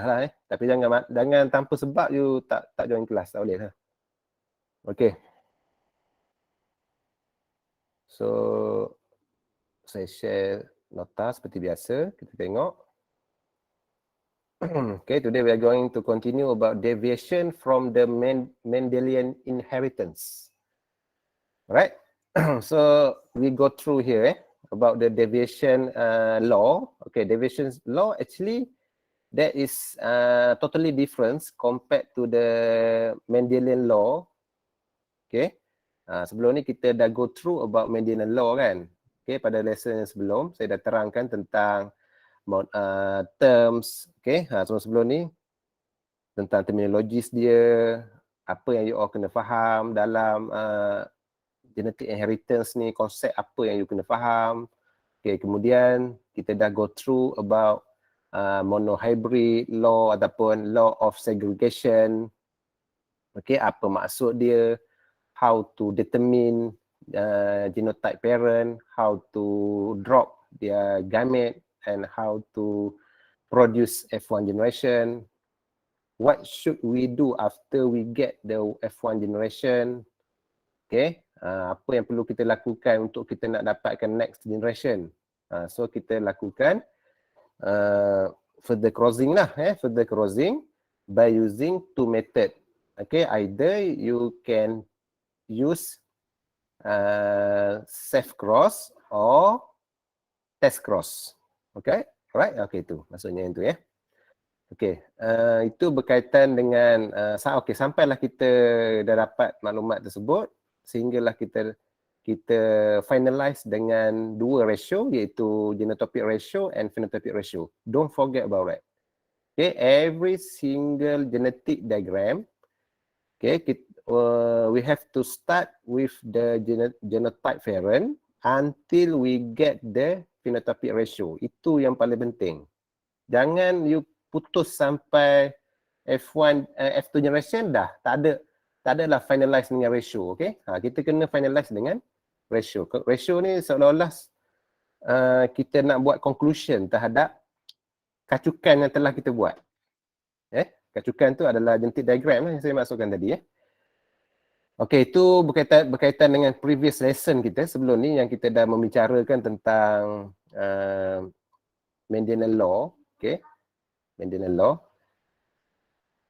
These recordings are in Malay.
lah tapi jangan tanpa sebab you tak join kelas, tak boleh lah. Okey. So saya share nota seperti biasa, kita tengok. Okay, today we are going to continue about deviation from the Mendelian inheritance. Right? So we go through here about the deviation law. Okay, deviation law actually that is totally different compared to the Mendelian law. Okay, sebelum ni kita dah go through about Mendelian law kan. Okay, pada lesson yang sebelum saya dah terangkan tentang terms. Okay, sebelum ni tentang terminologis dia, apa yang you all kena faham dalam genetic inheritance ni, konsep apa yang you kena faham. Okay, kemudian kita dah go through about monohybrid law ataupun law of segregation. Okay, apa maksud dia, how to determine genotype parent, how to drop their gamete, and how to produce F1 generation. What should we do after we get the F1 generation? Okay, apa yang perlu kita lakukan untuk kita nak dapatkan next generation? So kita lakukan further crossing lah, further crossing by using two method. Okay, either you can use self cross or test cross. Okay, alright, okay tu maksudnya itu ya. Okay, itu berkaitan dengan okay, sampailah kita dah dapat maklumat tersebut sehinggalah kita finalize dengan dua ratio iaitu genotypic ratio and phenotypic ratio. Don't forget about that. Okay, every single genetic diagram, okay, we have to start with the genotype parent until we get the phenotypic ratio. Itu yang paling penting. Jangan you putus sampai F1, F2 generation dah tak adalah finalize dengan ratio. Okay, kita kena finalize dengan ratio. Ratio ni seolah-olah kita nak buat conclusion terhadap kacukan yang telah kita buat. Kacukan tu adalah genetic diagram yang saya maksudkan tadi. Okay, itu berkaitan dengan previous lesson kita sebelum ni yang kita dah membicarakan tentang Mendelian law. Okay, Mendelian law.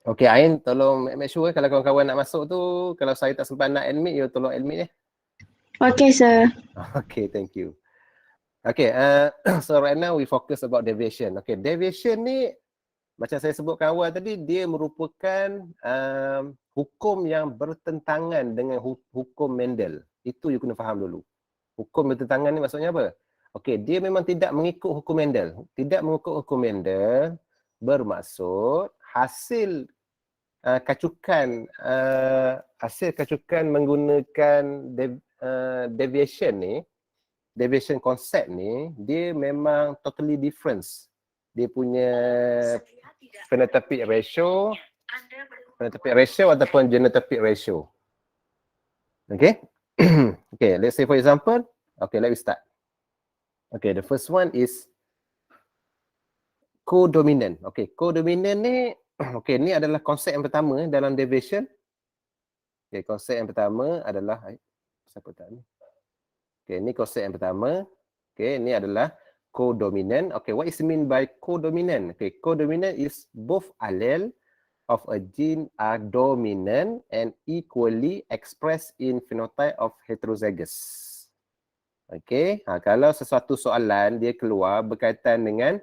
Okay, Ain, tolong make sure kalau kawan-kawan nak masuk tu, kalau saya tak sempat nak admit, you tolong admit ya. Okay, sir. Okay, thank you. Okay, so right now we focus about deviation. Okay, deviation ni macam saya sebutkan awal tadi, dia merupakan hukum yang bertentangan dengan hukum Mendel. Itu you kena faham dulu. Hukum bertentangan ni maksudnya apa? Okay, dia memang tidak mengikut hukum Mendel. Tidak mengikut hukum Mendel bermaksud hasil kacukan menggunakan deviation ni, deviation concept ni, dia memang totally different. Dia punya phenotypic ratio ataupun genotypic ratio. Okay. Okay, let's say for example, okay, let me start. Okay, the first one is codominant. Okay, codominant ni, okay, ni adalah konsep yang pertama dalam deviation. Okay, konsep yang pertama adalah, siapa tak ni? Okay, ni konsep yang pertama. Okay, ni adalah codominant. Okay, what is mean by codominant? Okay, codominant is both allele of a gene are dominant and equally expressed in phenotype of heterozygous. Okay, kalau sesuatu soalan dia keluar berkaitan dengan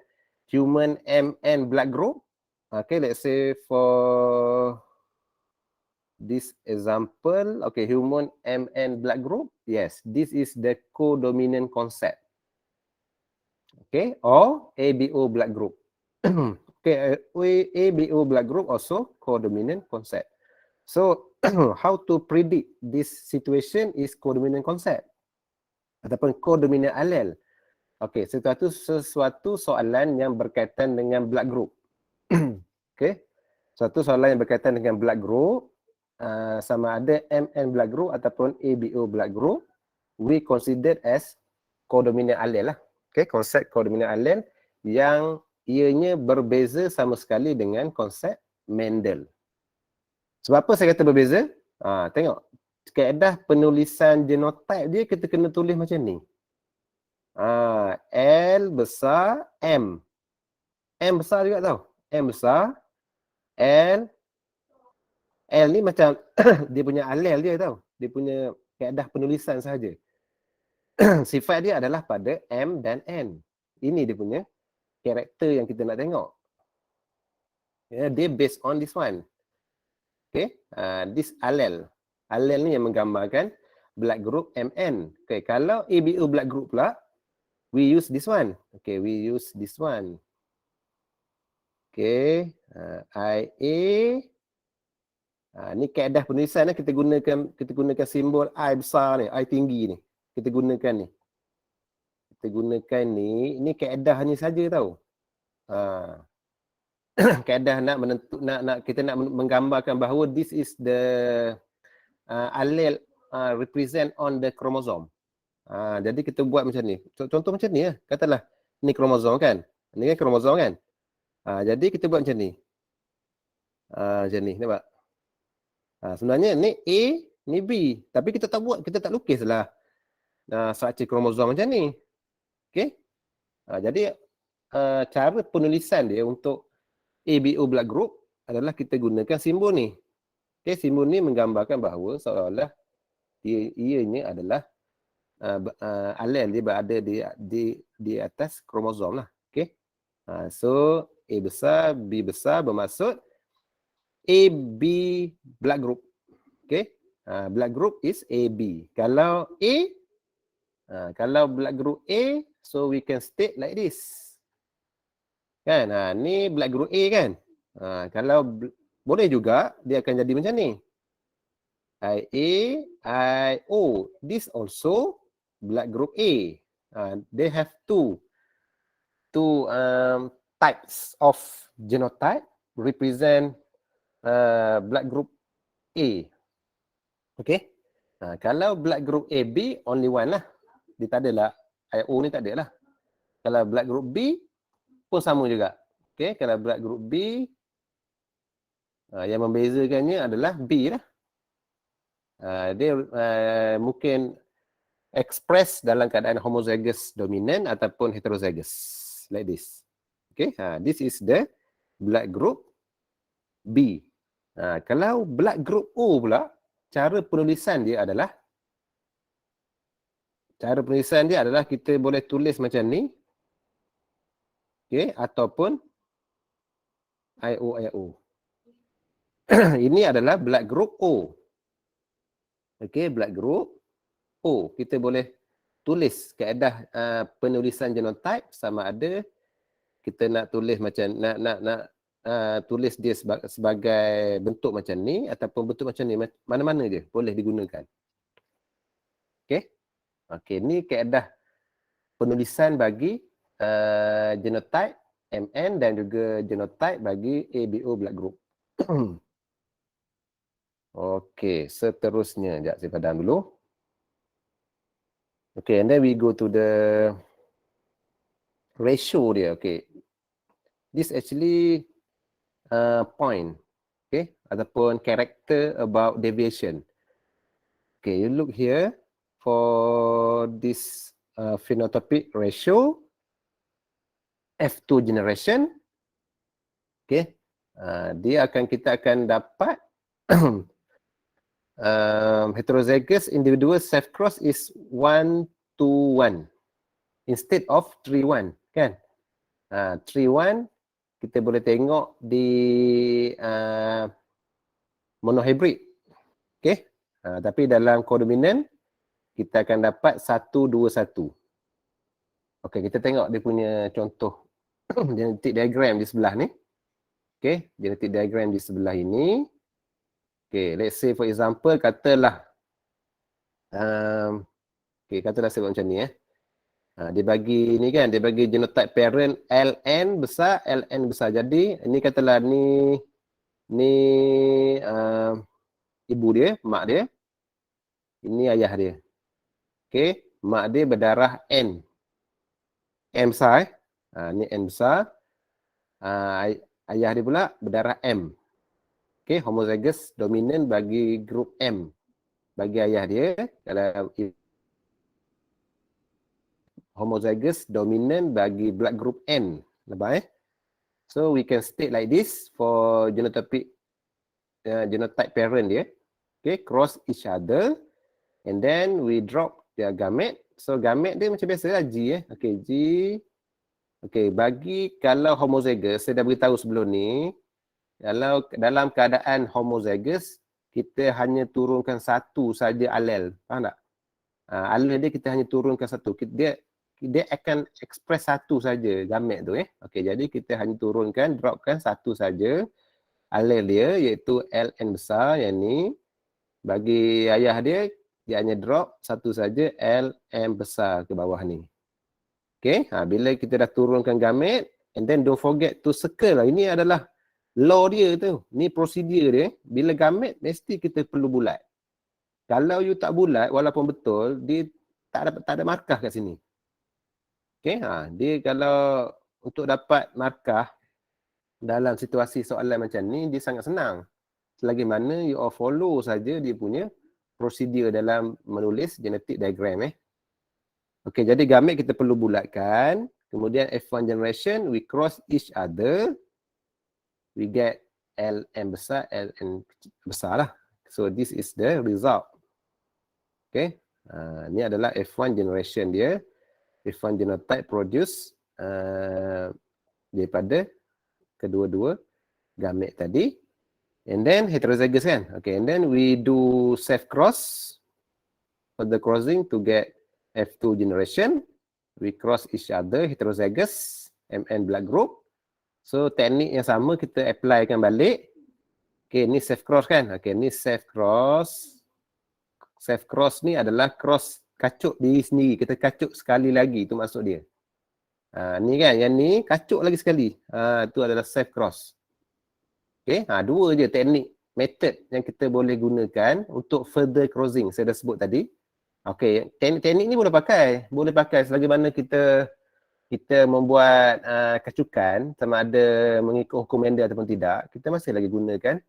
human MN blood group. Okay, let's say for this example, okay, human MN blood group. Yes, this is the codominant concept. Okay, or ABO blood group. Okay, ABO blood group also codominant concept. So, how to predict this situation is codominant concept ataupun codominant allele. Okay, sesuatu soalan yang berkaitan dengan blood group. Okay, suatu soalan yang berkaitan dengan blood group, sama ada MN blood group ataupun ABO blood group, we consider as codominant allele lah. Okay, konsep codominant allele yang ianya berbeza sama sekali dengan konsep Mendel. Sebab apa saya kata berbeza? Tengok, kaedah penulisan genotype dia kita kena tulis macam ni. L besar M. M besar juga tau. M besar, L ni macam dia punya alel dia tau. Dia punya kaedah penulisan sahaja. Sifat dia adalah pada M dan N. Ini dia punya karakter yang kita nak tengok. Dia based on this one. Okay, this allele. Allele ni yang menggambarkan blood group MN. Okay, kalau ABO blood group pula, we use this one. Okay, we use this one. Okay, IA. Ni kaedah penulisan kita gunakan simbol I besar ni, I tinggi ni. Kita gunakan ni. Kita gunakan ni, ini kaedahnya saja tau. Kaedah kita nak menggambarkan bahawa this is the allele represent on the chromosome. Jadi kita buat macam ni. Contoh macam ni lah. Katalah ni kromosom kan. Ni kan kromosom kan. Jadi kita buat macam ni. Macam ni, nampak? Sebenarnya ni A, ni B. Tapi kita tak buat, kita tak lukislah struktur kromosom macam ni. Okey. Jadi cara penulisan dia untuk ABO blood group adalah kita gunakan simbol ni. Okey, simbol ni menggambarkan bahawa seolah-olah ianya adalah alel dia berada di atas kromosom lah. Okey. So A besar, B besar bermaksud AB blood group. Okey. Blood group is AB. Kalau A, kalau blood group A, so we can state like this. Kan? Ni blood group A kan? Kalau boleh juga dia akan jadi macam ni. IA, IO. This also blood group A. They have two types of genotype represent blood group A. Okay. Kalau blood group AB, only one lah. Dia tak adalah. IO ni tak ada lah. Kalau blood group B pun sama juga. Okay. Kalau blood group B, yang membezakannya adalah B lah. Dia mungkin express dalam keadaan homozygous dominant ataupun heterozygous. Like this. Okay. This is the blood group B. Kalau blood group O pula, cara penulisan dia adalah kita boleh tulis macam ni. Okay, ataupun IO. Ini adalah blood group O. Okay, blood group O. Kita boleh tulis kaedah penulisan genotype sama ada kita nak tulis macam nak tulis dia sebagai bentuk macam ni ataupun bentuk macam ni, mana-mana je boleh digunakan. Okay. Okay, ni kaedah penulisan bagi genotype MN dan juga genotype bagi ABO blood group. Okey, seterusnya. Sekejap saya padam dulu. Okay, and then we go to the ratio dia. Okay. This actually point. Okay, ataupun character about deviation. Okay, you look here for this phenotypic ratio F2 generation. Okay, kita akan dapat heterozygous individual self cross is 1:1 instead of 3:1 kan. 3:1 kita boleh tengok di monohybrid. Okay. Tapi dalam codominant kita akan dapat 1:2:1. Okay, kita tengok dia punya contoh genetic diagram di sebelah ni. Okay, genetic diagram di sebelah ini. Okay, let's say for example, katalah katalah saya buat macam ni dia bagi ni kan, dia bagi genotype parent LN besar. Jadi ni katalah ni ibu dia, mak dia. Ini ayah dia. Okay, mak dia berdarah N. N besar ni N besar. Ayah dia pula berdarah M. Okay, homozygous dominant bagi grup M. Bagi ayah dia, kalau homozygous dominant bagi blood group N. Nampak So we can state like this for genotypic genotype parent dia. Okay, cross each other and then we drop their gamete. So gamete dia macam biasa lah G Okay, G. Okay, bagi kalau homozygous, saya dah beritahu sebelum ni, kalau dalam keadaan homozygous, kita hanya turunkan satu saja alel. Faham tak? Alel dia kita hanya turunkan satu. Dia akan express satu saja gamet tu Okey, jadi kita hanya turunkan, dropkan satu saja alel dia iaitu LN besar yang ni. Bagi ayah dia hanya drop satu saja LM besar ke bawah ni. Okey, bila kita dah turunkan gamet and then don't forget to circle lah. Ini adalah law dia tu. Ni prosedur dia. Bila gamet mesti kita perlu bulat. Kalau you tak bulat walaupun betul, dia tak ada markah kat sini. Okey, dia kalau untuk dapat markah dalam situasi soalan macam ni, dia sangat senang. Selagi mana you all follow saja dia punya prosedur dalam menulis genetic diagram Okey, jadi gamet kita perlu bulatkan. Kemudian F1 generation, we cross each other. We get LN besar, LN besar lah. So this is the result. Okay. Ni adalah F1 generation dia. F1 genotype produce daripada kedua-dua gamet tadi. And then heterozygous kan. Okay, and then we do self cross for the crossing to get F2 generation. We cross each other heterozygous MN blood group. So teknik yang sama kita applykan balik. Okay, ni self cross kan. Okay, ni self cross. Self cross ni adalah cross kacuk diri sendiri. Kita kacuk sekali lagi, itu maksud dia. Ni kan, yang ni kacuk lagi sekali. Itu adalah self cross. Okay, dua je teknik, method yang kita boleh gunakan untuk further crossing. Saya dah sebut tadi. Okay, teknik ni boleh pakai selagi mana kita membuat kacukan sama ada mengikut hukum Mendel ataupun tidak, kita masih lagi gunakan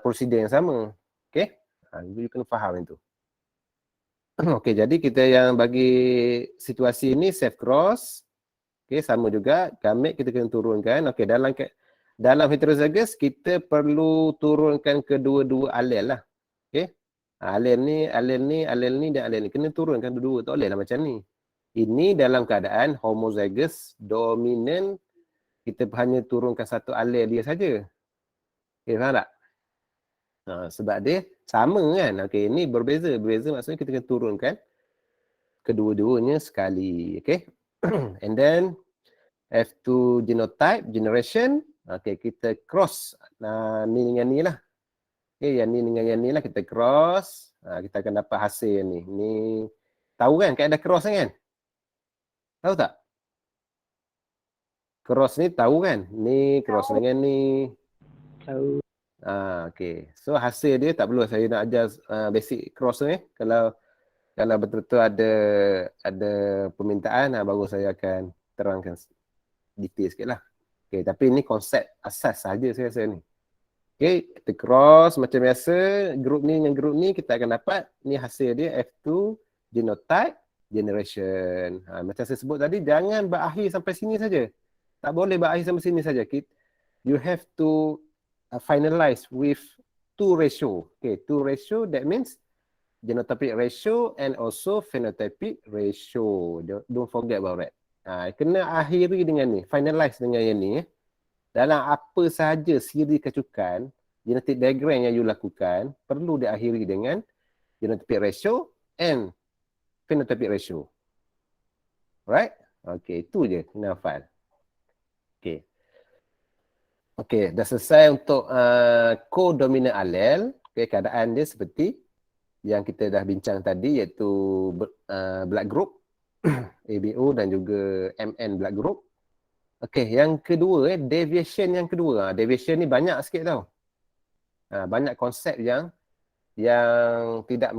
prosedur yang sama. Okay, you kena faham itu. Okay, jadi kita yang bagi situasi ini self cross. Okay, sama juga gamet kita kena turunkan. Okay, dalam heterozygous kita perlu turunkan kedua-dua alel lah. Okay, alel ni dan alel ni kena turunkan dua-dua, tak boleh lah macam ni. Ini dalam keadaan homozygous dominant, kita hanya turunkan satu alel dia saja. Okay, faham tak? Sebab dia sama kan. Okay, ini berbeza maksudnya kita kena turunkan kedua-duanya sekali. Okay, and then F2 genotype generation. Okay, kita cross ni dengan ni lah. Okay, yang ni dengan yang ni lah kita cross. Kita akan dapat hasil ni. Ni tahu kan kaedah cross kan? Tahu tak? Cross ni tahu kan? Ni cross dengan ni. Tahu. Okay. So hasil dia tak perlu saya nak ajar basic cross ni. Kalau betul-betul ada permintaan, baru saya akan terangkan detail sikit lah. Okay, tapi ini konsep asas saja saya rasa ni. Okay, kita cross macam biasa, grup ni dengan grup ni kita akan dapat ni hasil dia F2 genotype generation. Macam saya sebut tadi, jangan berakhir sampai sini saja. Tak boleh berakhir sampai sini saja. You have to finalize with 2 ratio. Okay, 2 ratio that means genotypic ratio and also phenotypic ratio. Don't forget about that. Kena akhiri dengan ni, finalize dengan yang ni. Dalam apa sahaja siri kecukan, genetic diagram yang you lakukan, perlu diakhiri dengan genotypic ratio and phenotypic ratio. Alright? Okay, itu je kena hafal. Okay. Okay, dah selesai untuk codominant allele. Okay, keadaan dia seperti yang kita dah bincang tadi, iaitu blood group ABO dan juga MN blood group. Okey, yang kedua deviation yang kedua. Deviation ni banyak sikit tau. Banyak konsep yang tidak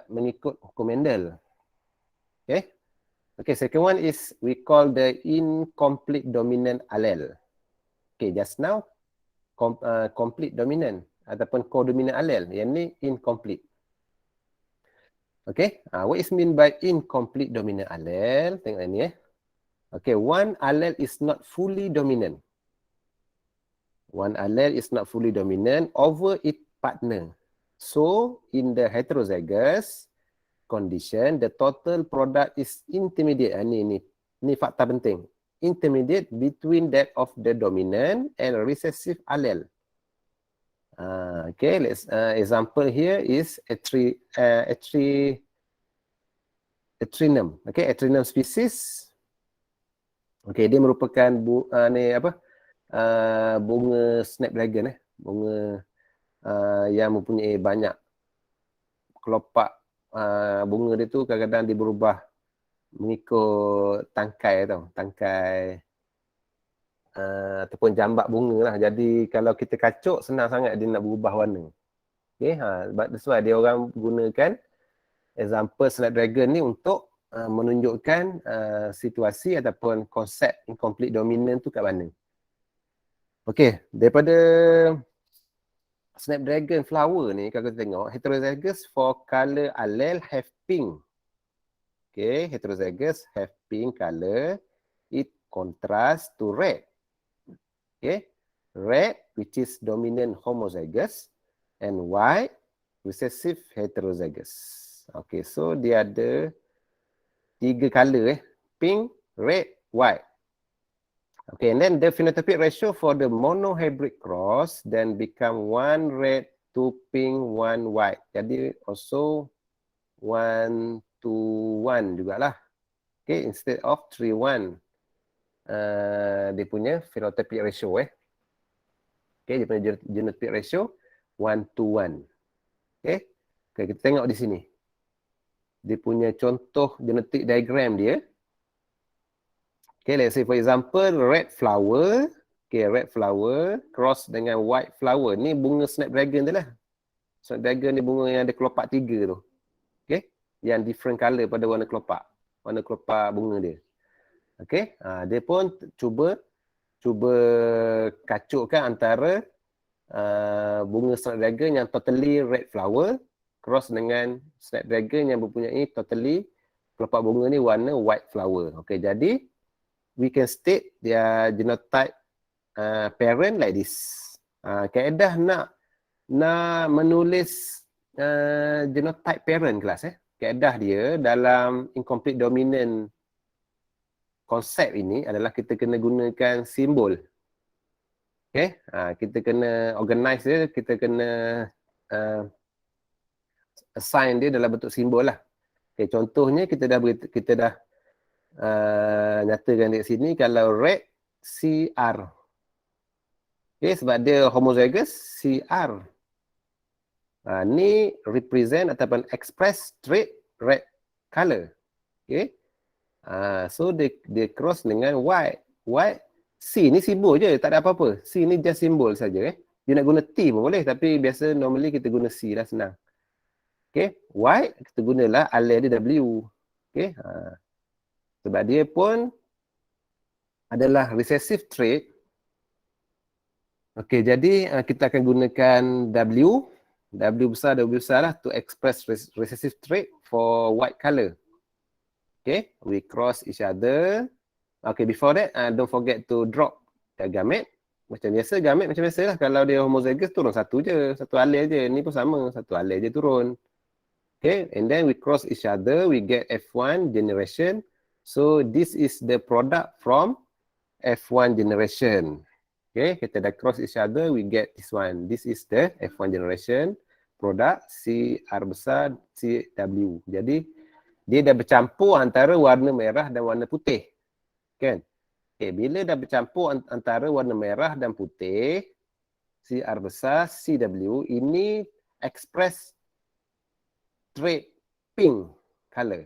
mengikut hukum Mendel. Okey. Okay, second one is we call the incomplete dominant allele. Okay, just now complete dominant ataupun codominant allele. Yang ni incomplete. Okay, what is mean by incomplete dominant allele? Tengok ni Okay, one allele is not fully dominant. One allele is not fully dominant over its partner. So, in the heterozygous condition, the total product is intermediate. Ni fakta penting. Intermediate between that of the dominant and recessive allele. Okay, let's example here is Atrinum. Okay, Atrinum species. Okay, dia merupakan bunga snapdragon bunga yang mempunyai banyak kelopak. Bunga dia tu kadang-kadang dia berubah mengikut tangkai ataupun jambak bunga lah. Jadi kalau kita kacuk senang sangat dia nak berubah warna. Okay, that's why dia orang gunakan example snapdragon ni untuk menunjukkan situasi ataupun konsep incomplete dominant tu kat mana. Okey, daripada snapdragon flower ni kalau kita tengok heterozygous for color allele have pink. Okay, heterozygous have pink color. It contrasts to red. Okay, red which is dominant homozygous and white recessive heterozygous. Okay, so dia ada 3 color pink, red, white. Okay, and then the phenotypic ratio for the monohybrid cross then become 1 red, 2 pink, 1 white. Jadi also 1 to 1 jugalah. Okay, instead of 3-1. Dia punya phenotypic ratio Okay, dia punya genotypic ratio 1 to 1. Okay, kita tengok di sini. Dia punya contoh genetic diagram dia. Okay, let's say for example red flower. Okay, red flower cross dengan white flower. Ni bunga snapdragon tu lah. Snapdragon ni bunga yang ada kelopak 3 tu. Okay, yang different color pada warna kelopak bunga dia. Okay, dia pun cuba kacukkan antara bunga snapdragon yang totally red flower cross dengan snapdragon yang mempunyai totally kelopak bunga ni warna white flower. Okay, jadi we can state their genotype parent like this. Kaedah nak menulis genotype parent kelas Kaedah dia dalam incomplete dominant konsep ini adalah kita kena gunakan simbol. Okay, kita kena organize dia, kita kena assign dia dalam bentuk simbol lah. Okay, contohnya kita dah nyatakan di sini kalau red CR. Okay, sebab dia homozygous CR. Ni represent ataupun express trait red color. Okay. So dia cross dengan white. White C ni simbol je, tak ada apa-apa. C ni just simbol saja Dia nak guna T pun boleh tapi biasa normally kita guna C lah, senang. Okay, white kita gunalah allele dia W. Okay. Sebab dia pun adalah recessive trait. Okey, jadi kita akan gunakan W besar lah to express recessive trait for white color. Okay, we cross each other. Okay, before that, don't forget to drop the gamete. Macam biasa, gamete macam biasa lah. Kalau dia homozygous turun satu je, satu allele je. Ni pun sama, satu allele je turun. Okay, and then we cross each other, we get F1 generation. So this is the product from F1 generation. Okay, kita dah cross each other, we get this one. This is the F1 generation product CR besar CW. Jadi dia dah bercampur antara warna merah dan warna putih. Kan? Okay, bila dah bercampur antara warna merah dan putih, CR besar CW ini express trait pink color.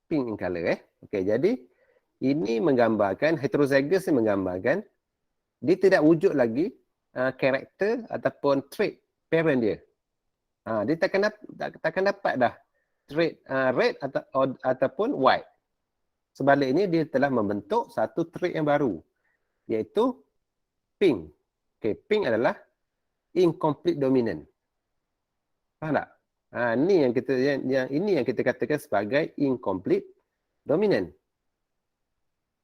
Pink in color Okay, jadi ini menggambarkan, heterozygous ni menggambarkan dia tidak wujud lagi karakter ataupun trait parent dia. Dia takkan dapat dah trait red ataupun white. Sebaliknya dia telah membentuk satu trait yang baru, iaitu pink. Okay, pink adalah incomplete dominant. Faham tak? Ini ini yang kita katakan sebagai incomplete dominant.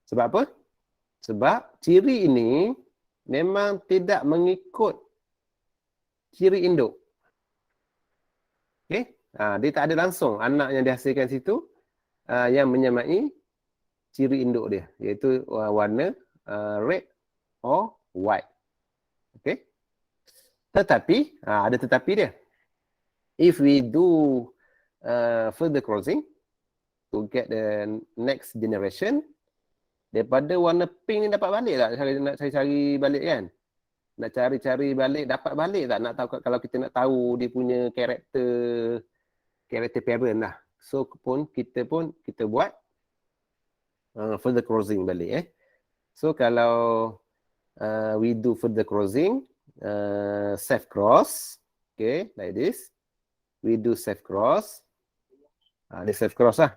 Sebab apa? Sebab ciri ini memang tidak mengikut ciri induk. Okey? Dia tak ada langsung anak yang dihasilkan situ yang menyamai ciri induk dia, iaitu warna red or white. Okey? Tetapi, ada tetapi dia. If we do further crossing to get the next generation, daripada warna pink ni dapat balik tak? Nak cari balik kan? Nak cari balik, dapat balik tak? Nak tahu, kalau kita nak tahu dia punya karakter parent lah. So kita buat further crossing balik So kalau we do further crossing, self cross, okay, like this. We do self cross. Dia self cross lah.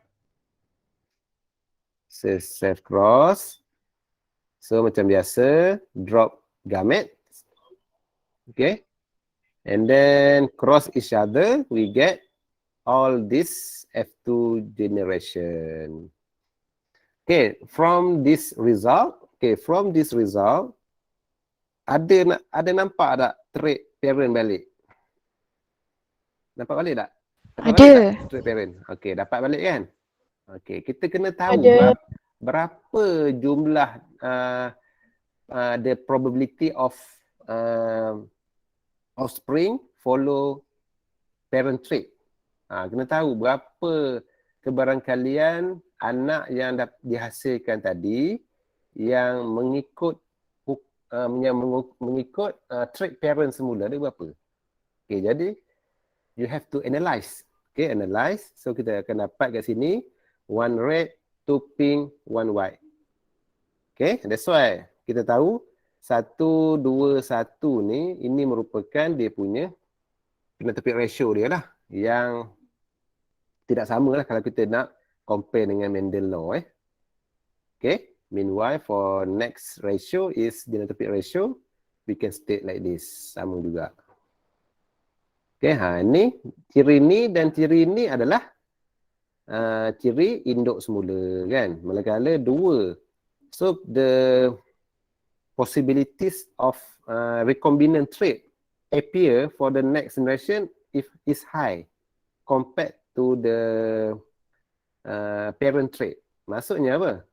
Self cross. So macam biasa, drop gamete. Okay. And then cross each other, we get all this F2 generation. Okay, from this result, ada nampak tak trait parent balik? Nampak balik tak? Ada. Trait parent. Okay, dapat balik kan? Okay, kita kena tahu Ada. berapa jumlah the probability of offspring follow parent trait. Kena tahu berapa kebarangkalian anak yang dihasilkan tadi yang mengikut trait parent semula dia berapa. Okay, jadi you have to analyze. Okay, analyze. So kita akan dapat kat sini one red, two pink, one white. Okay, that's why kita tahu 1, 2, 1 ni, ini merupakan dia punya phenotypic ratio dia lah, yang tidak sama lah kalau kita nak compare dengan Mendel law. Okay, meanwhile for next ratio is phenotypic ratio, we can state like this, sama juga. Okay, ni ciri ni dan ciri ni adalah ciri induk semula kan, manakala 2. So the possibilities of recombinant trait appear for the next generation if is high compared to the parent trait. Maksudnya apa?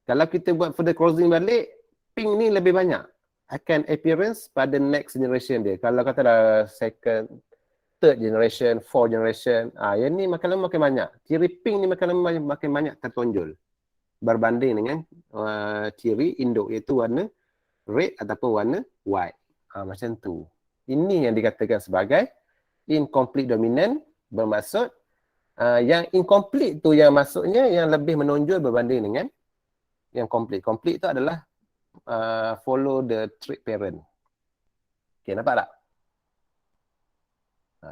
Kalau kita buat further crossing balik, pink ni lebih banyak akan appearance pada next generation dia. Kalau kata dah second, third generation, fourth generation, yang ni makin lama makin banyak. Ciri pink ni makin lama makin banyak tertonjol berbanding dengan ciri induk, iaitu warna red ataupun warna white. Macam tu. Ini yang dikatakan sebagai incomplete dominant, bermaksud yang incomplete tu yang maksudnya yang lebih menonjol berbanding dengan yang complete. Complete tu adalah follow the trait parent. Okay, nampak tak?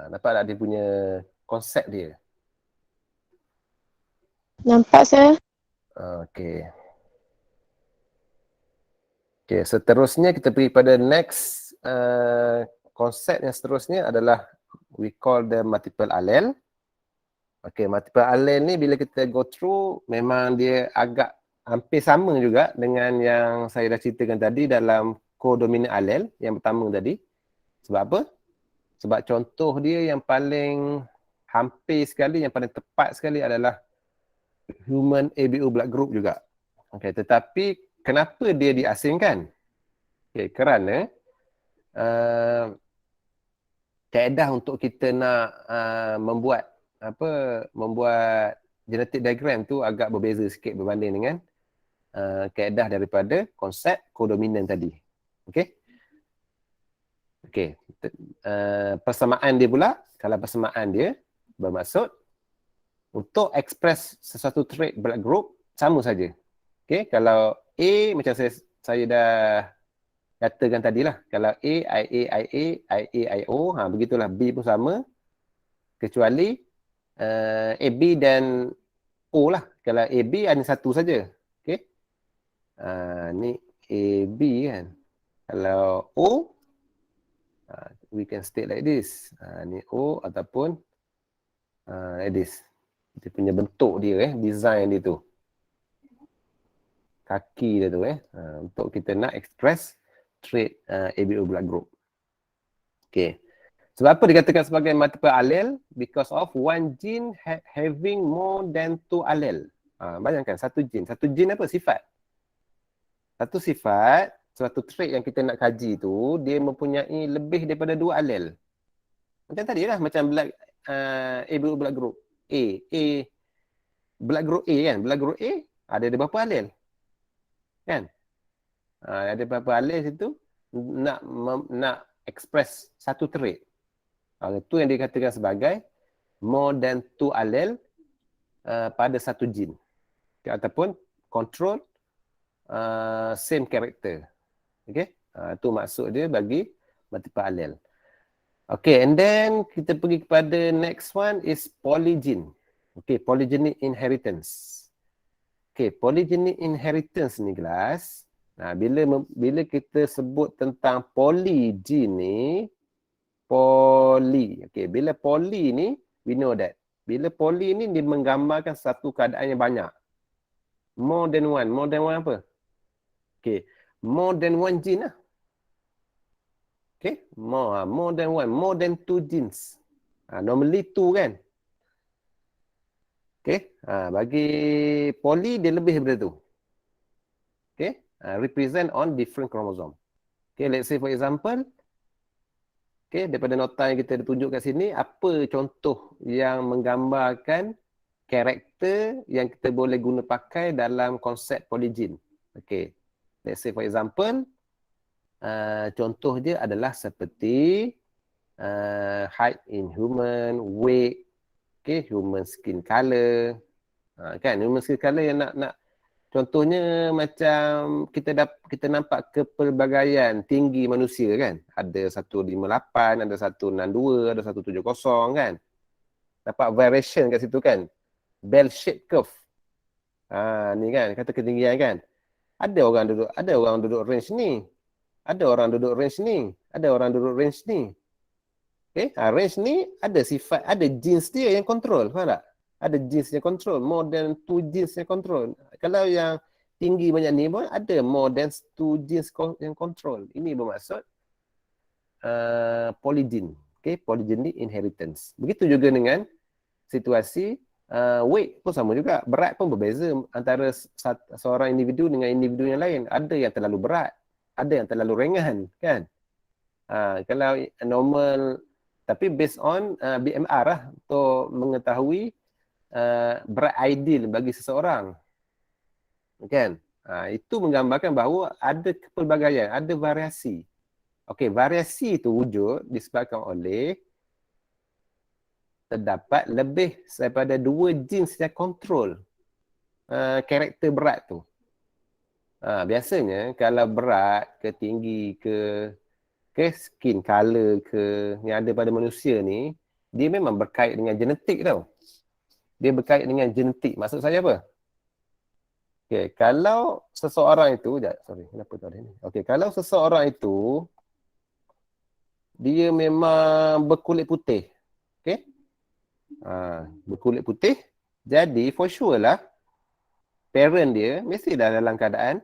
Nampak tak dia punya konsep dia? Nampak saya. Okay. Okay, seterusnya kita pergi pada next konsep yang seterusnya adalah we call the multiple allele. Okay, multiple allele ni bila kita go through memang dia agak hampir sama juga dengan yang saya dah ceritakan tadi dalam codominant allele yang pertama tadi. Sebab apa? Sebab contoh dia yang paling hampir sekali, yang paling tepat sekali adalah human ABO blood group juga. Okay, tetapi kenapa dia diasingkan? Okay, kerana kaedah untuk kita nak membuat genetic diagram tu agak berbeza sikit berbanding dengan kaedah daripada konsep codominant tadi. Okay. Okay. Persamaan dia pula, kalau persamaan dia bermaksud untuk express sesuatu trait blood group sama saja. Okay, kalau A macam saya dah katakan tadilah, kalau A, IA, IA, IA, IO, begitulah. B pun sama, kecuali AB dan O lah. Kalau AB hanya satu saja. Okay. Ni AB kan. Kalau O, we can state like this. Ni O ataupun like this. Dia punya bentuk dia, design dia tu. Kaki dia tu, untuk kita nak express trait ABO blood group. Okay. Sebab apa dikatakan sebagai multiple allele? Because of one gene having more than two allele. Bayangkan satu gene apa? Sifat. Satu sifat, suatu trait yang kita nak kaji tu, dia mempunyai lebih daripada dua allele. Macam tadi lah, macam ABO blood group A. Blood group A kan? Blood group A ada berapa allele? Kan? Ada berapa allele situ? Nak express satu trait. Itu yang dikatakan sebagai more than two allele pada satu gene. Ataupun control same character. Okay? Itu maksud dia bagi multiple allele. Okay, and then kita pergi kepada next one is polygene. Okay, polygenic inheritance. Okay, polygenic inheritance ni kelas. Bila kita sebut tentang polygene ni, okay, bila poly ni, we know that. Bila poly ni, dia menggambarkan satu keadaan yang banyak. More than one apa? Okay, more than one gene lah. Okay, more than one, more than two genes. Normally two kan? Okay, bagi poly dia lebih daripada tu. Okay, represent on different chromosome. Okay, let's say for example, okay, daripada nota yang kita tunjuk kat sini, apa contoh yang menggambarkan karakter yang kita boleh guna pakai dalam konsep polygene. Okay, let's say for example, contoh dia adalah seperti height in human, weight, okay, human skin color, kan, human skin color yang nak contohnya macam kita nampak kepelbagaian tinggi manusia kan, ada 158, ada 162, ada 170 kan, dapat variation kat situ kan, bell shape curve. Ni kan kata ketinggian kan, ada orang duduk range ni, ada orang duduk range ni, ada orang duduk range ni. Okay, range ni ada sifat, ada genes dia yang control, faham tak? Ada genes yang control, more than two genes yang control. Kalau yang tinggi banyak ni pun ada more than two genes yang control. Ini bermaksud polygene. Okay, polygenic inheritance. Begitu juga dengan situasi weight pun sama juga. Berat pun berbeza antara seorang individu dengan individu yang lain. Ada yang terlalu berat, ada yang terlalu ringan, kan? Kalau normal, tapi based on BMR lah untuk mengetahui berat ideal bagi seseorang, kan? Itu menggambarkan bahawa ada kepelbagaian, ada variasi. Okey, variasi itu wujud disebabkan oleh terdapat lebih daripada dua genes yang kontrol karakter berat tu. Biasanya kalau berat ke tinggi ke skin color ke yang ada pada manusia ni, dia memang berkait dengan genetik tau. Dia berkait dengan genetik. Maksud saya apa? Okay, kalau seseorang itu, kenapa tu ada ni? Okay, kalau seseorang itu dia memang berkulit putih. Okay? Berkulit putih, jadi for sure lah parent dia mesti dah dalam keadaan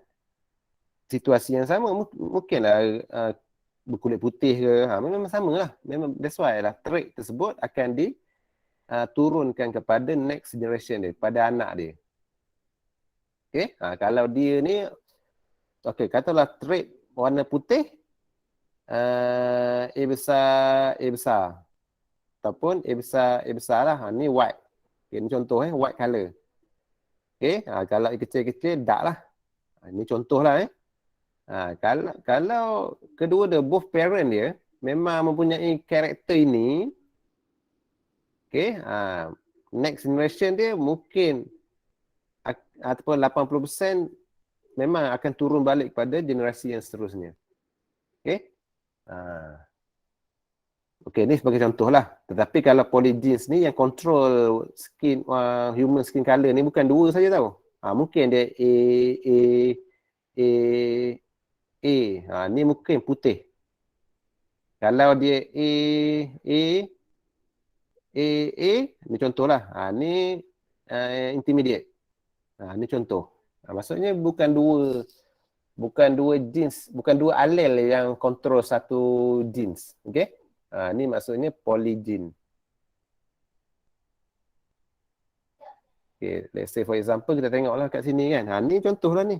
situasi yang sama. Mungkinlah berkulit putih ke, memang sama lah. Memang that's why lah trait tersebut akan diturunkan kepada next generation dia, pada anak dia. Okay, kalau dia ni, okay, katalah trait warna putih, A besar, ataupun A besar lah, ni white. Okay, ni contoh white color. Okay, kalau kecil-kecil dark lah. Ini contoh lah. Kalau kedua dia, both parent dia memang mempunyai karakter ini, okay, next generation dia mungkin ataupun 80% memang akan turun balik kepada generasi yang seterusnya. Okay. Okey, ni sebagai contoh lah. Tetapi kalau polygenes ni yang control skin, human skin color ni bukan dua saja tau. Mungkin dia A, A. Ni mungkin putih. Kalau dia A, ni contohlah. Ni intermediate. Ni contoh. Maksudnya bukan dua genes, bukan dua alel yang kontrol satu genes. Okey? Ni maksudnya polygene. Okay, let's say for example kita tengoklah kat sini kan. Ni contohlah ni.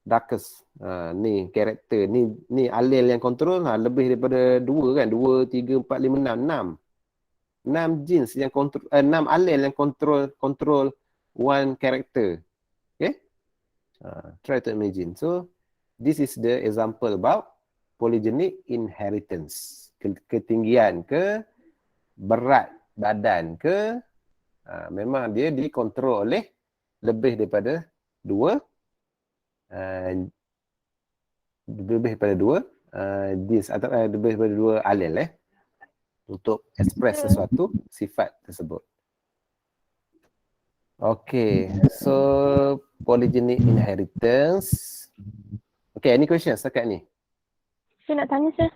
Darkest. Ni karakter. Ni alel yang kontrol lebih daripada 2 kan. 2, 3, 4, 5, 6. 6 genes yang kontrol, 6 alel yang kontrol one character. Okay? Try to imagine. So, this is the example about polygenic inheritance. Ketinggian ke, berat badan ke, memang dia dikontrol oleh lebih daripada 2 genes atau lebih daripada 2 alel untuk express sesuatu sifat tersebut. Okay, so polygenic inheritance. Okay, any questions setakat ni? Saya nak tanya, sir.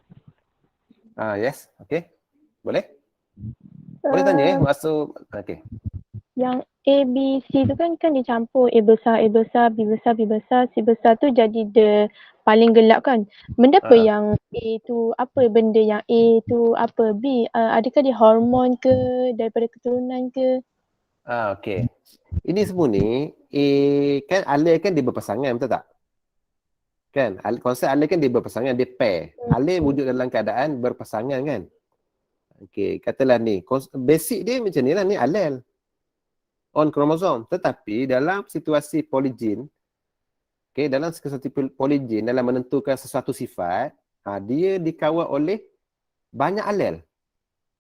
Yes, okay. Boleh? Boleh tanya masuk. Okay. Yang A, B, C tu kan dia campur A besar, B besar, B besar, C besar tu jadi the paling gelap kan. Benda apa yang A tu, apa benda yang A tu, apa B? Adakah dia hormon ke, daripada keturunan ke? Okay. Ini semua ni, kan alel kan dia berpasangan, betul tak? Kan? Konsep alel kan dia berpasangan, dia pair. Alel wujud dalam keadaan berpasangan kan? Okay, katalah ni, basic dia macam ni lah, ni alel on kromosom. Tetapi dalam situasi polygene, okay, dalam situasi polygene, dalam menentukan sesuatu sifat, dia dikawal oleh banyak alel.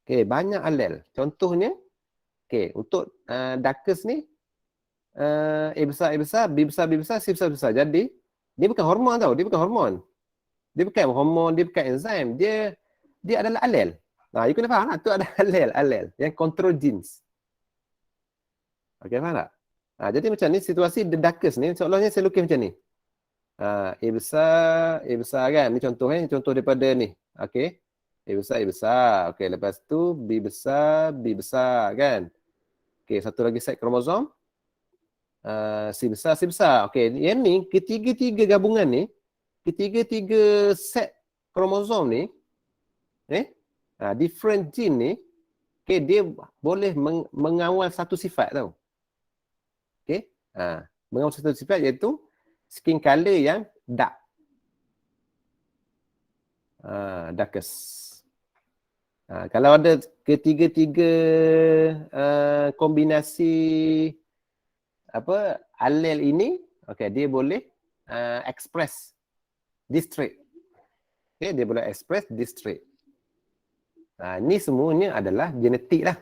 Okay, banyak alel. Contohnya, okay, untuk Darkest ni, A besar, B besar, C besar, B besar. Jadi, dia bukan hormon tau. Dia bukan hormon. Dia bukan enzim. Dia adalah alel. You kena faham lah. Tu ada alel yang control genes. Okay, faham tak? Jadi macam ni, situasi the Darkest ni, seolah-olahnya saya lukis macam ni. A besar kan. Ni contoh contoh daripada ni. Okay. A besar. Okay, lepas tu B besar kan. Okay, satu lagi set kromosom. C besar. Okay, yang ni, ketiga-tiga gabungan ni, ketiga-tiga set kromosom ni, different gene ni, okay, dia boleh mengawal satu sifat tau. Okay, mengawal satu sifat iaitu skin color yang dark. Darkest. Kalau ada ketiga-tiga kombinasi alel ini, okay, dia boleh express this trait. Okay, dia boleh express this trait. Ni semuanya adalah genetik lah.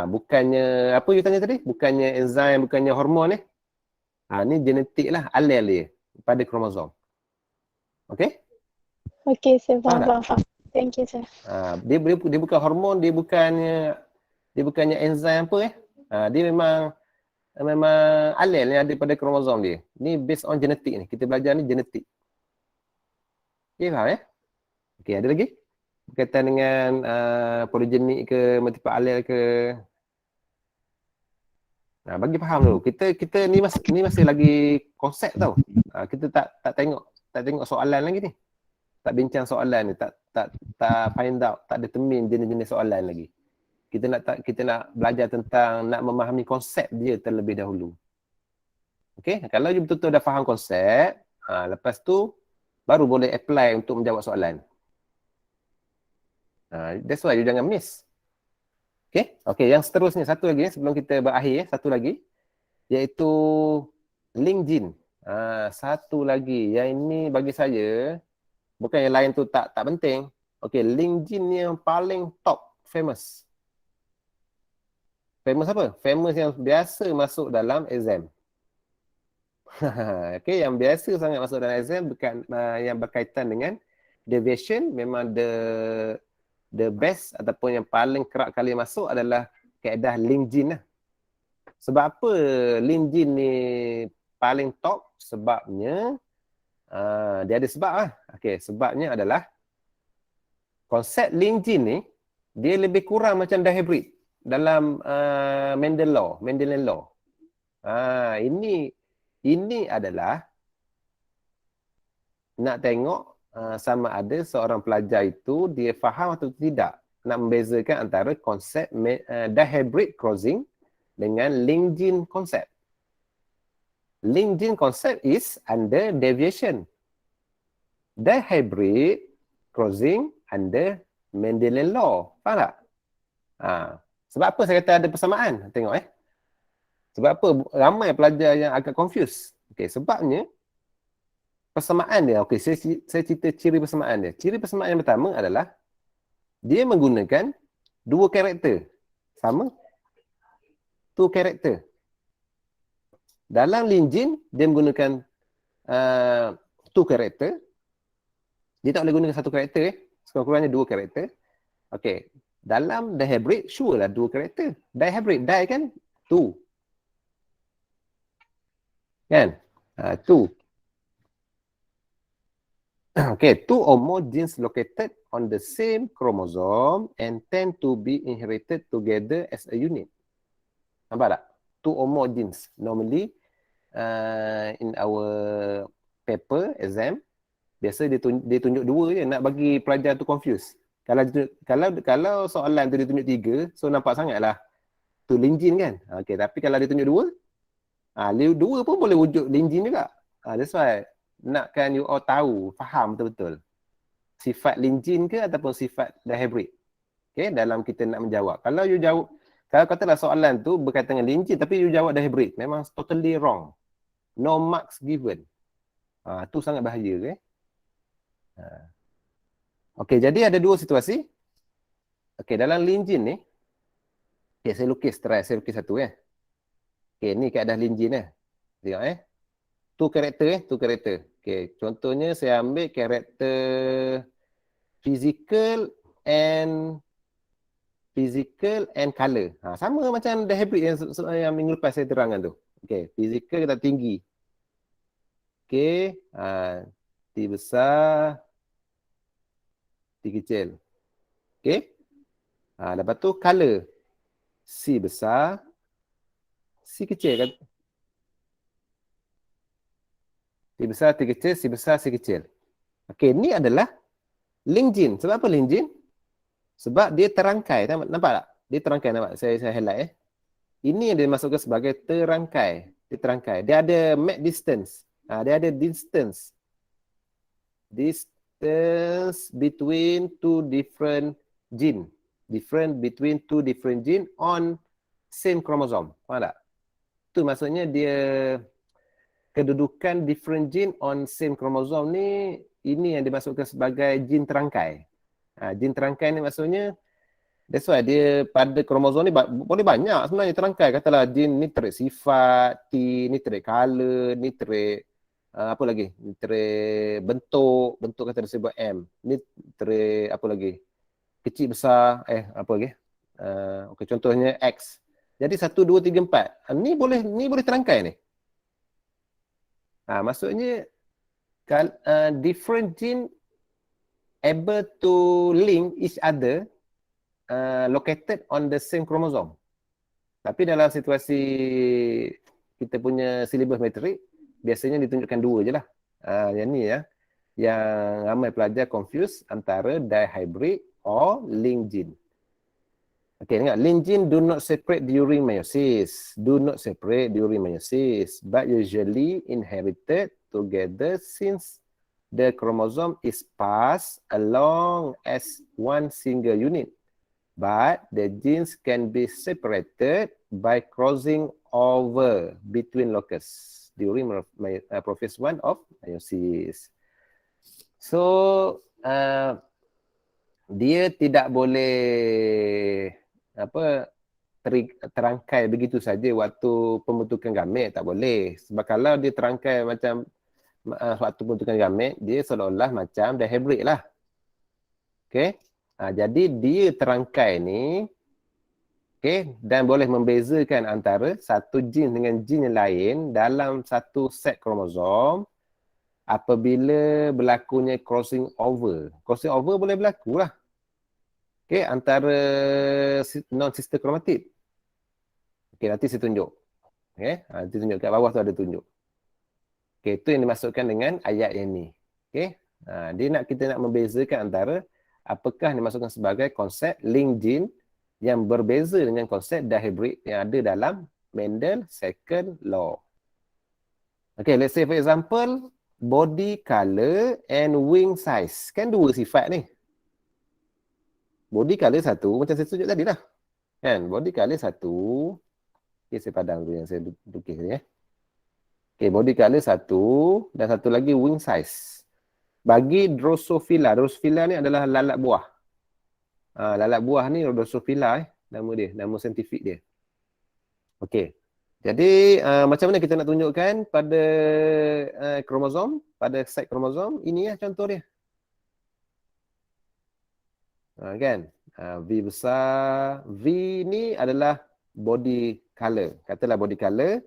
Bukannya, apa you tanya tadi? Bukannya enzim, bukannya hormon ni genetik lah, alel dia pada kromosom. Okay? Okay, sir. Faham. Thank you, sir. Dia bukan hormon, dia bukannya enzim apa dia memang alel yang ada pada kromosom dia. Ni based on genetik ni. Kita belajar ni genetik. Okay, faham Okay, ada lagi? Berkaitan dengan polygenik ke, multiple alel ke? Bagi faham dulu. Kita ni masih lagi konsep tau. Kita tak tengok soalan lagi ni. Tak bincang soalan ni, tak find out, tak determine jenis-jenis soalan lagi. Kita nak belajar tentang, nak memahami konsep dia terlebih dahulu. Okay, kalau you betul-betul dah faham konsep, lepas tu baru boleh apply untuk menjawab soalan. That's why you jangan miss. Okay, yang seterusnya, satu lagi sebelum kita berakhir, satu lagi, iaitu link gene. Satu lagi, yang ini bagi saya, bukan yang lain tu tak penting. Okay, link gene yang paling top, famous. Famous apa? Famous yang biasa masuk dalam exam. Okay, yang biasa sangat masuk dalam exam yang berkaitan dengan deviation memang the best ataupun yang paling kerap kali masuk adalah kaedah link gene lah. Sebab apa link gene ni paling top? Sebabnya dia ada sebab lah. Okey, sebabnya adalah konsep link gene ni dia lebih kurang macam dihybrid dalam Mendelian law. Ini adalah nak tengok sama ada seorang pelajar itu dia faham atau tidak, nak membezakan antara konsep dihybrid crossing dengan link gene concept. Link gene concept is under deviation. Dihybrid crossing under Mendelian law. Faham tak? Sebab apa saya kata ada persamaan? Tengok Sebab apa ramai pelajar yang agak confused? Okey, sebabnya persamaan dia. Okey, saya cerita ciri persamaan dia. Ciri persamaan yang pertama adalah dia menggunakan dua karakter. Sama? Two karakter. Dalam link gene, dia menggunakan two karakter. Dia tak boleh gunakan satu karakter. Sekurang-kurangnya dua karakter. Okey. Dalam dihybrid, sure lah dua karakter. Dihybrid, di kan? Two. Kan? Two. Okay, two or more genes located on the same chromosome and tend to be inherited together as a unit. Nampak tak? Two or more genes. Normally, in our paper, exam, biasa dia tunjuk dua je, nak bagi pelajar tu confuse. Kalau soalan tu dia tunjuk tiga, so nampak sangatlah tu link gene kan? Okay, tapi kalau dia tunjuk dua, dua pun boleh wujud link gene juga. That's why nakkan you all tahu, faham betul-betul sifat link gene ke ataupun sifat dihybrid. Okay, dalam kita nak menjawab. Kalau you jawab, kalau katalah soalan tu berkaitan dengan link gene tapi you jawab dihybrid, memang totally wrong. No marks given. Tu sangat bahaya ke? Okay, jadi ada dua situasi. Okay, dalam link gene ni, okay, saya lukis satu Okay, ni keadaan link gene Tengok two karakter. Okay, contohnya saya ambil karakter physical and color. Sama macam dihybrid yang minggu lepas saya terangkan tu. Okay, physical kita tinggi. Okay, T besar, T kecil. Okay. Lepas tu color. C besar, C kecil kan. T besar, T kecil, C besar, C kecil. Okey, ni adalah link gene. Sebab apa link gene? Sebab dia terangkai. Nampak tak? Dia terangkai, nampak? Saya highlight Ini yang dimasukkan sebagai terangkai. Dia terangkai. Dia ada map distance. Dia ada distance. Distance between two different gene. Different between two different gene on same chromosome. Faham tak? Itu maksudnya dia kedudukan different gene on same chromosome ni, ini yang dimasukkan sebagai gene terangkai. Gene terangkai ni maksudnya, that's why dia pada kromosom ni boleh banyak sebenarnya terangkai. Katalah gene ni trait sifat, T ni trait color, ni trait apa lagi? Ni trait bentuk kata disebut M. Ni trait apa lagi? Kecil besar, apa lagi? Okay, contohnya X. Jadi 1, 2, 3, 4. Ni boleh terangkai ni. Maksudnya different gene able to link each other located on the same chromosome. Tapi dalam situasi kita punya silibus metrik, biasanya ditunjukkan dua je lah. Yang ni yang ramai pelajar confuse antara dihybrid or link gene. Okay, ingat, link gene do not separate during meiosis. Do not separate during meiosis, but usually inherited together since the chromosome is passed along as one single unit. But the genes can be separated by crossing over between locus during prophase 1 of meiosis. So, dia tidak boleh terangkai begitu saja waktu pembentukan gamet, tak boleh. Sebab kalau dia terangkai macam waktu pembentukan gamet, dia seolah-olah macam dihybrid lah. Okey. Jadi dia terangkai ni, okey, dan boleh membezakan antara satu jin dengan jin yang lain dalam satu set kromosom apabila berlakunya crossing over. Crossing over boleh berlaku lah. Okey, antara non-sister kromatid. Okey, nanti saya tunjuk. Okey, nanti tunjuk kat bawah tu ada tunjuk. Okey, itu yang dimasukkan dengan ayat yang ni. Okey. Kita nak membezakan antara apakah dimasukkan sebagai konsep link gene yang berbeza dengan konsep dihybrid yang ada dalam Mendel second law. Okay, let's say for example, body color and wing size. Kan dua sifat ni. Body color satu, macam saya tunjuk tadi lah. Kan, body color satu. Okay, saya padang dulu yang saya lukis ni. Okay, body color satu dan satu lagi wing size. Bagi Drosophila, Drosophila ni adalah lalat buah. Lalat buah ni Drosophila nama dia, nama saintifik dia. Okey. Jadi macam mana kita nak tunjukkan pada kromosom, pada site kromosom, ini ya contoh dia. Kan? V besar, V ni adalah body color. Katalah body color.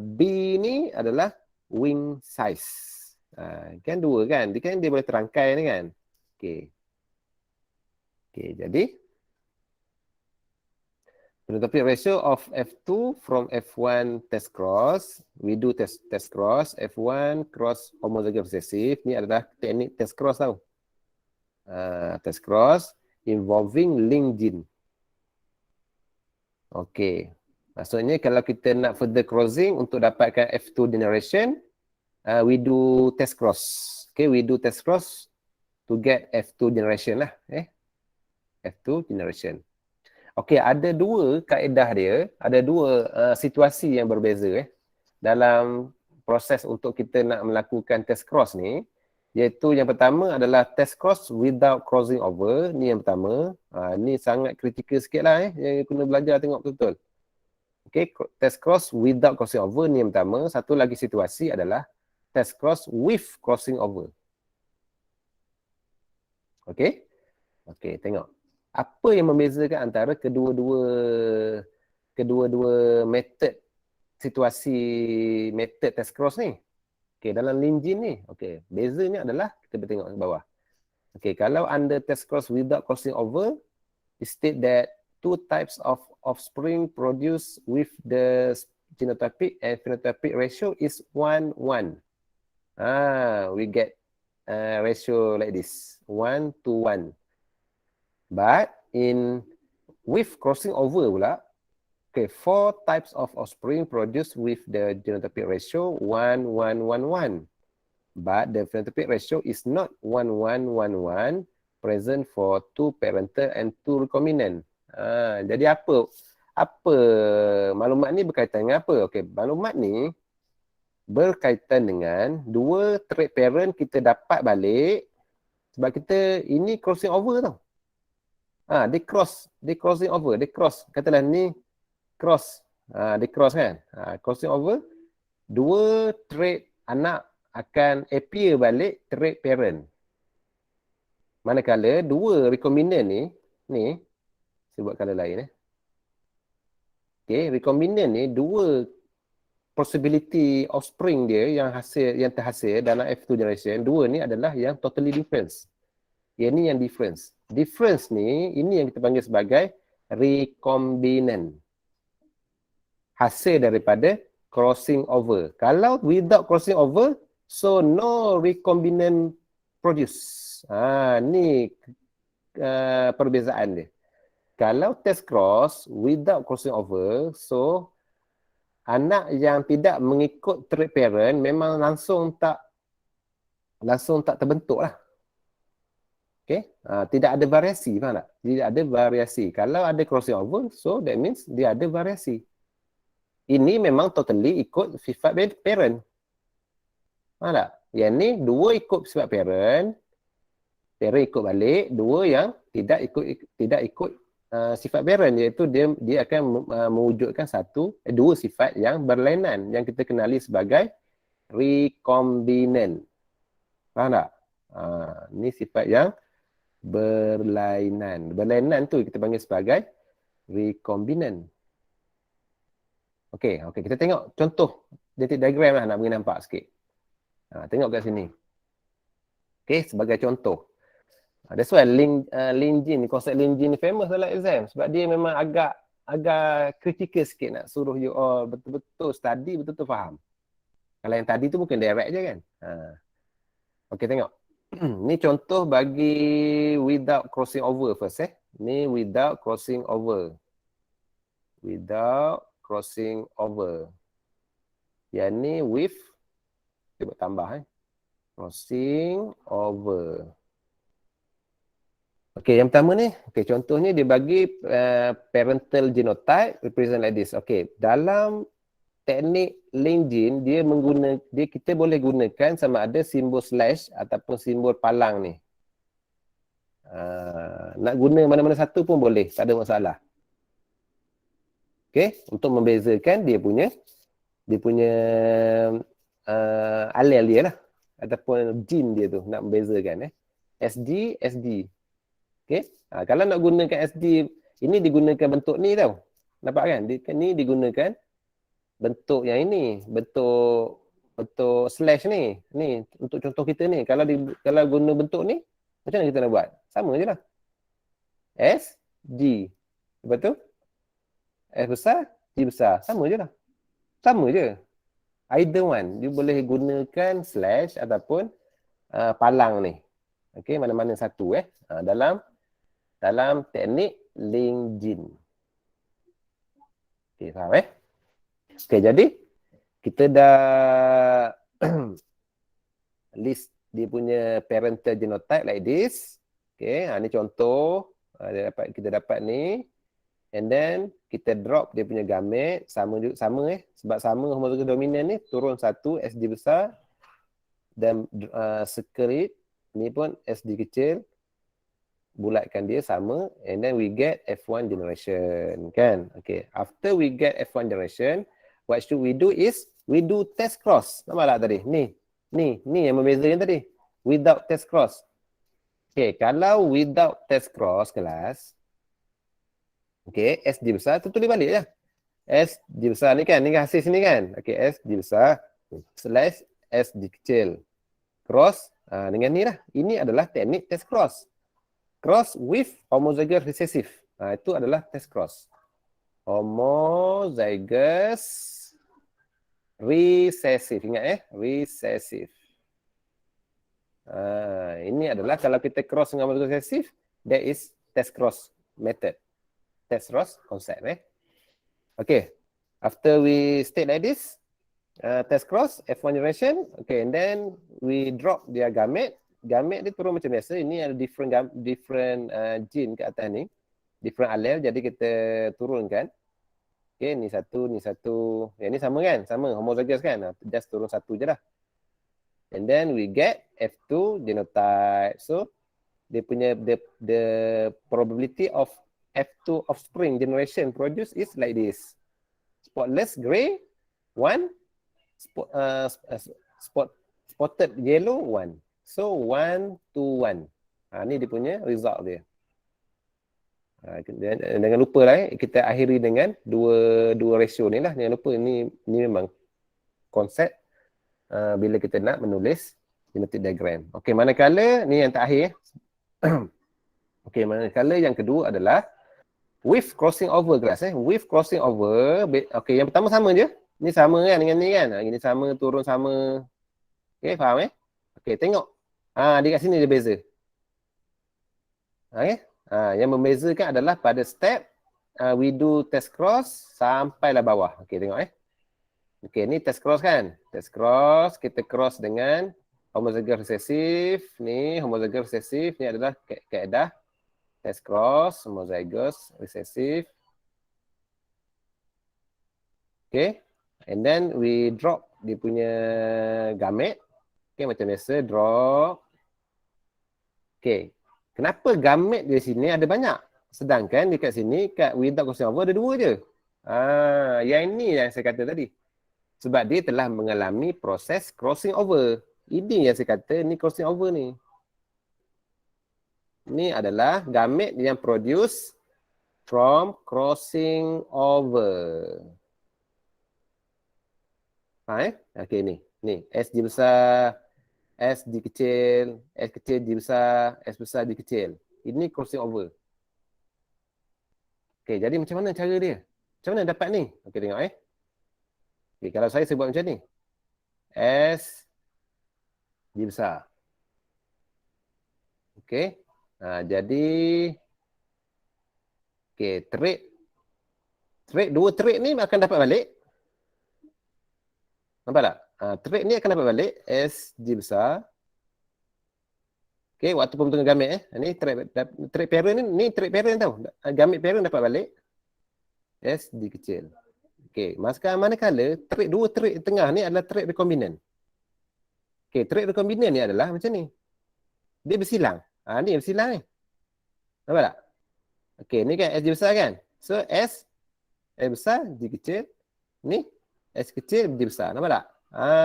B ni adalah wing size. Kan dua kan? Dia boleh terangkai ni kan? Okey. Okey, jadi phenotypic ratio of F2 from F1 test cross, we do test cross, F1 cross homozygous recessive, ni adalah teknik test cross tau. Test cross involving link gene. Okey. Maksudnya kalau kita nak further crossing untuk dapatkan F2 generation, we do test cross. Okay, we do test cross to get F2 generation lah. F2 generation. Okay, ada dua kaedah dia, ada dua situasi yang berbeza dalam proses untuk kita nak melakukan test cross ni. Iaitu yang pertama adalah test cross without crossing over. Ni yang pertama. Ni sangat kritikal sikit lah yang kena belajar tengok betul-betul. Okay, test cross without crossing over ni yang pertama. Satu lagi situasi adalah test cross with crossing over. Okay? Okay, tengok. Apa yang membezakan antara kedua-dua method situasi method test cross ni? Okay, dalam link gene ni. Okay, bezanya adalah kita bertengok ke bawah. Okay, kalau under test cross without crossing over, it state that two types of offspring produced with the genotypic and phenotypic ratio is 1:1. We get ratio like this, 1:1. But with crossing over pula, okay, 4 types of offspring produced with the genotypic ratio 1:1:1:1. But the phenotypic ratio is not 1:1:1:1 present for 2 parental and 2 recombinant. Jadi apa maklumat ni berkaitan dengan apa? Okay, maklumat ni berkaitan dengan dua trait parent kita dapat balik sebab kita ini crossing over tau. Dia crossing over, katalah ni cross. Dia cross kan? Crossing over, dua trait anak akan appear balik trait parent. Manakala dua recombinant ni saya buat color lain Okay, recombinant ni dua possibility offspring dia yang terhasil dalam F2 generation, dua ni adalah yang totally different. Yang ni yang difference. Difference ni, ini yang kita panggil sebagai recombinant. Hasil daripada crossing over. Kalau without crossing over, so no recombinant produce. Ni perbezaan dia. Kalau test cross without crossing over, so anak yang tidak mengikut trait parent memang langsung tak terbentuk lah. Okay? Tidak ada variasi, faham tak? Tidak ada variasi. Kalau ada crossing over, so that means dia ada variasi. Ini memang totally ikut sifat parent. Faham tak? Yang ni dua ikut sifat parent ikut balik, dua yang tidak ikut sifat parent, iaitu dia akan mewujudkan dua sifat yang berlainan yang kita kenali sebagai recombinant. Faham tak? Ni sifat yang berlainan. Berlainan tu kita panggil sebagai recombinant. Okey, kita tengok contoh genetic diagram lah nak bagi nampak sikit. Tengok kat sini. Okey, sebagai contoh. That's why link gene, konsep link gene ni famous dalam exam sebab dia memang agak critical sikit nak suruh you all betul-betul study, betul-betul faham. Kalau yang tadi tu mungkin direct je kan. Okey, tengok. Ni contoh bagi without crossing over first Ni without crossing over. Without crossing over. Yang ni with, kita buat tambah crossing over. Okey, yang pertama ni, contohnya dia bagi parental genotype represent like this. Okey, dalam teknik link gene kita boleh gunakan sama ada simbol slash ataupun simbol palang ni. Nak guna mana-mana satu pun boleh, tak ada masalah. Okey, untuk membezakan dia punya alel dia lah ataupun gene dia tu nak membezakan SD. Okey. Kalau nak gunakan SD, ini digunakan bentuk ni tau. Nampak kan? Ni digunakan bentuk yang ini, bentuk slash ni. Ni untuk contoh kita ni. Kalau guna bentuk ni, macam mana kita nak buat? Sama je lah. S, G. Lepas tu, S besar, G besar. Sama je lah. Sama je. Either one. You boleh gunakan slash ataupun palang ni. Okey, mana-mana satu dalam teknik link gene. Okey, faham Okey, jadi kita dah list dia punya parental genotype like this. Okey, ni contoh kita dapat ni. And then kita drop dia punya gamete sama sebab sama homologous dominant ni turun satu SD besar dan circle ni pun SD kecil. Bulatkan dia sama and then we get F1 generation kan. Okay, after we get F1 generation, what should we do is we do test cross. Nampak tak tadi? Ni yang membezakan tadi. Without test cross. Okay, kalau without test cross kelas, okay, SD besar tu tulis balik je. SD besar ni kan, ni hasil sini kan. Okay, SD besar slash SD kecil. Cross dengan ni lah. Ini adalah teknik test cross. Cross with homozygous recessive. Itu adalah test cross. Homozygous recessive. Ingat recessive. Ini adalah kalau kita cross dengan homozygous recessive, that is test cross method. Test cross concept. Okay. After we state like this, test cross, F1 generation. Okay, and then we drop their gamete. Gamete dia turun macam biasa. Ini ada different gene kat atas ni. Different allele. Jadi kita turunkan. Okay, ni satu. Yang ni sama kan? Sama. Homozygous kan? Just turun satu je lah. And then we get F2 genotype. So, dia punya the probability of F2 offspring generation produce is like this. Spotless grey 1. Spotted yellow 1. So 1 to 1. Ni dia punya result dia. Jangan lupa lah kita akhiri dengan dua ratio ni lah. Jangan lupa ni memang konsep bila kita nak menulis genetic diagram. Okey, manakala ni yang terakhir. Okey, manakala yang kedua adalah with crossing over kelas. With crossing over. Okey, yang pertama sama je. Ni sama kan dengan ni kan. Ini sama, turun sama. Okey, faham Okey, tengok. Di kat sini dia beza. Okay. Yang membezakan adalah pada step we do test cross sampailah bawah. Okey, tengok Okey, ni test cross kan? Test cross, kita cross dengan homozygous recessive. Ni homozygous recessive, ni adalah kaedah test cross homozygous recessive. Okey. And then we drop dia punya gamete. Okey, macam biasa drop. Okey. Kenapa gamete di sini ada banyak? Sedangkan dekat sini kat without crossing over ada 2 je. Yang ini yang saya kata tadi. Sebab dia telah mengalami proses crossing over. Ini yang saya kata ni crossing over ni. Ni adalah gamit yang produce from crossing over. Faham Okey ni. Ni S D besar, S D kecil, S kecil D besar, S besar D kecil. Ini crossing over. Okey, jadi macam mana cara dia? Macam mana dapat ni? Okey, tengok Okey, kalau saya buat macam ni. S D besar. Okey. Jadi okey, dua trait ni akan dapat balik. Nampak tak? Trait ni akan dapat balik S D besar. Okey, waktu pembentukan gamit Ni trait parent ni trait parent tau. Gamit parent dapat balik S D kecil. Okey, manakala dua trait tengah ni adalah trait rekombinant. Okey, trait rekombinant ni adalah macam ni. Dia bersilang. Ni bersilang ni. Nampak tak? Okey, ni kan S D besar kan? So S besar, D kecil. Ni S kecil, D besar. Nampak tak?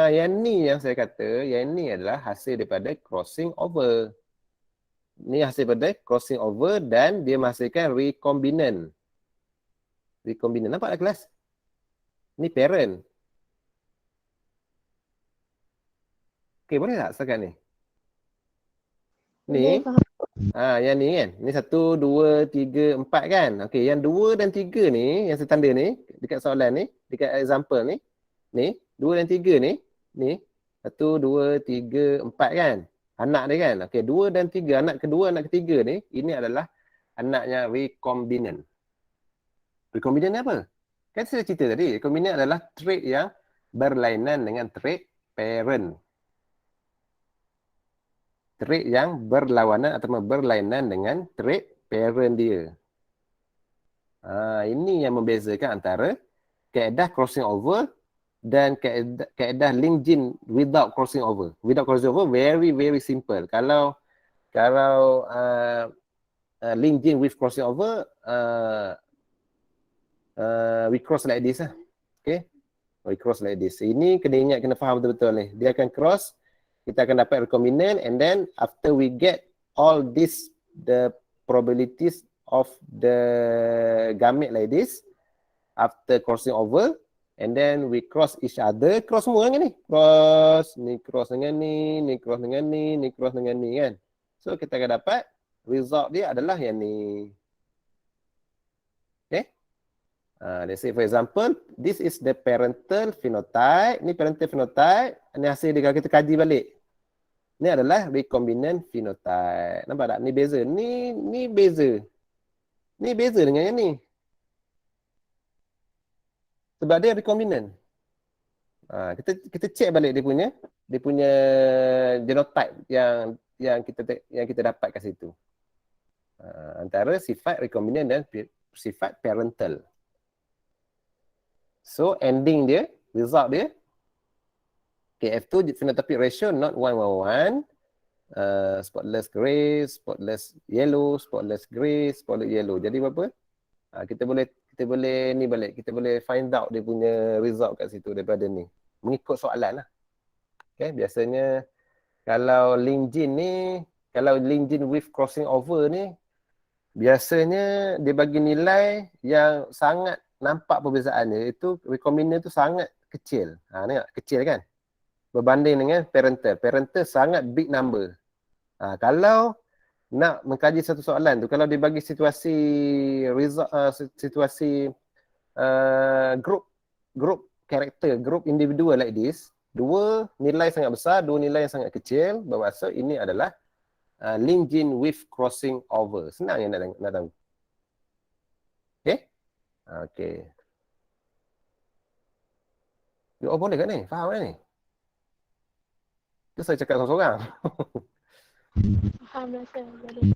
Yang ni yang saya kata, yang ni adalah hasil daripada crossing over. Ni hasil daripada crossing over dan dia menghasilkan recombinant. Recombinant. Nampak tak kelas? Ni parent. Okey, boleh tak setakat ni? Ni. Yang ni kan. Ni 1, 2, 3, 4 kan. Okey, yang 2 dan 3 ni, yang saya tanda ni, dekat soalan ni, dekat example ni, 2 dan 3 ni, 1, 2, 3, 4 kan. Anak dia kan. Okey, 2 dan 3, anak kedua, anak ketiga ni, ini adalah anaknya recombinant. Recombinant ni apa? Kan saya cerita tadi, recombinant adalah trait yang berlainan dengan trait parent. Trait yang berlawanan atau berlainan dengan trait parent dia. Ini yang membezakan antara kaedah crossing over dan kaedah link gene without crossing over. Without crossing over very very simple. Kalau link gene with crossing over, we cross like this lah. Okay, we cross like this. Ini kena ingat, kena faham betul-betul ni. Dia akan cross, kita akan dapat recombinant, and then after we get all this, the probabilities of the gamete like this, after crossing over, and then we cross each other, cross semua kan ni? Cross dengan ni cross dengan ni cross dengan ni kan? So kita akan dapat result dia adalah yang ni. Okay? Let's say for example, this is the parental phenotype. Ni parental phenotype. Ni hasil dia kalau kita kaji balik. Ni adalah recombinant phenotype. Nampak tak? Ni beza. Ni beza. Ni beza dengan yang ni. Sebab dia recombinant. Kita check balik dia punya genotype yang kita dapat kat situ. Antara sifat recombinant dan sifat parental. So ending dia, result dia, KF2 phenotypic ratio not 1:1, spotless grey, spotless yellow, spotless grey, spotless yellow. Jadi berapa? Kita boleh ni balik, kita boleh find out dia punya result kat situ daripada ni. Mengikut soalan lah. Okay, biasanya kalau link gene with crossing over ni, biasanya dia bagi nilai yang sangat nampak perbezaannya, itu recombinant tu sangat kecil. Tengok, kecil kan? Berbanding dengan parental. Parental sangat big number. Kalau nak mengkaji satu soalan tu, kalau dia bagi situasi result, situasi group karakter, group individual like this, dua nilai sangat besar, dua nilai yang sangat kecil, bermaksud ini adalah link gene with crossing over. Senang yang nak tahu. Okay? Okay. Oh, boleh kan ni? Faham kan ni? Itu saya cakap seorang-seorang. Faham rasa. Boleh.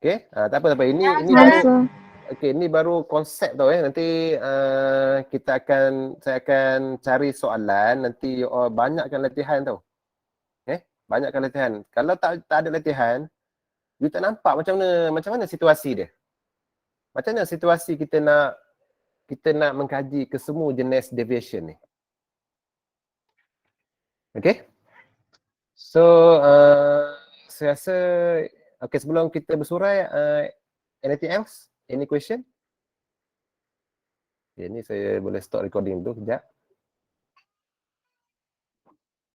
Okay. Tak apa. Ini ini baru konsep tau Nanti saya akan cari soalan. Nanti banyakkan latihan tau. Banyakkan latihan. Kalau tak ada latihan, you tak nampak macam mana situasi dia. Macam mana situasi kita nak mengkaji kesemua jenis deviation ni. Okay. So, saya rasa Okay, sebelum kita bersurai, anything else? Any question? Okay, ni saya boleh stop recording dulu kejap.